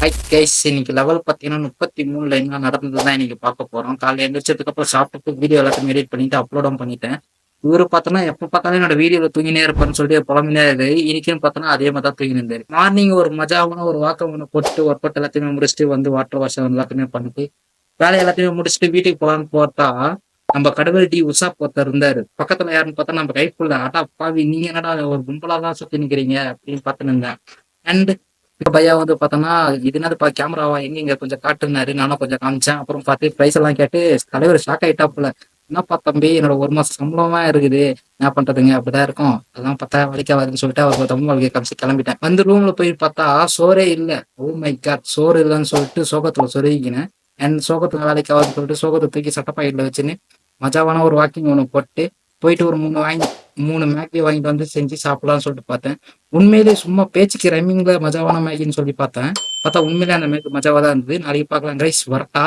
Hi guys, இன்னைக்கு level பார்த்தீங்கன்னா 33ல என்ன நடந்ததுதான் இன்னைக்கு பார்க்க போறோம். காலைல எந்திரிச்சதுக்கு அப்புறம் சாப்பிட்டு வீடியோ எல்லாத்தையும் எடிட் பண்ணிட்டு அப்லோடும் பண்ணிட்டேன். இவரு பார்த்தோன்னா எப்ப பார்த்தாலும் என்னோட வீடியோல தூங்கினே இருப்பாருன்னு சொல்லிட்டு புலம்பினே இருக்காரு. இன்னைக்குன்னு பார்த்தோன்னா அதே மாதிரி தான் தூங்கி இருந்தாரு. மார்னிங் ஒரு மஜாவான ஒரு வாக்கம் ஒன்று போட்டு ஒர்க் அவுட் எல்லாத்தையுமே முடிச்சுட்டு வந்து வாட்டர் வாஷ் எல்லாத்தையுமே பண்ணிட்டு வேலை எல்லாத்தையுமே முடிச்சுட்டு வீட்டுக்கு போலான்னு பார்த்தா நம்ம கடவுள் உஷா ஒருத்தர் இருந்தாரு. பக்கத்துல யாருன்னு பார்த்தா நம்ம கைக்குள்ள ஆட்டா பாவி நீங்க என்னடா ஒரு கும்பலா தான் சுத்தி நிக்கிறீங்க அப்படின்னு பார்த்துன்னு இருந்தேன். அண்ட் பையா வந்து பார்த்தோன்னா இது என்னதுப்பா கேமராவா எங்க கொஞ்சம் காட்டுனாரு. நானும் கொஞ்சம் காமிச்சேன். அப்புறம் பார்த்து ப்ரைஸ் எல்லாம் கேட்டு தலைவர் ஷாக் ஆயிட்டாப்புல. என்னப்பா தம்பி என்னோட ஒரு மாசம் சம்பளமா இருக்குது, என்ன பண்றதுங்க அப்படிதான் இருக்கும், அதெல்லாம் பார்த்தா வலிக்காதுன்னு சொல்லிட்டு அவர் தமிழ் வாழ்க்கையை காமிச்சு கிளம்பிட்டேன். வந்து ரூம்ல போய் பார்த்தா சோறே இல்லை. ஓ மை காட், சோறு இல்லைன்னு சொல்லிட்டு சோகத்துல சொருகிக்கினேன். அண்ட் சோகத்துல வேலைக்கு ஆகுதுன்னு சொல்லிட்டு சோகத்தை தூக்கி சட்டப்பாயில வச்சுன்னு மஜாவான ஒரு வாக்கிங் ஒன்று போட்டு போயிட்டு ஒரு 3 மேகி வாங்கிட்டு வந்து செஞ்சு சாப்பிடலாம்னு சொல்லிட்டு பார்த்தேன். உண்மையிலே சும்மா பேச்சுக்கு ரைமிங்ல மஜாவான மேகின்னு சொல்லி பார்த்தேன். பார்த்தா உண்மையிலே அந்த மேகி மஜாவா தான் இருந்தது. நாளைக்கு பார்க்கலாம் கைஸ், வரட்டா.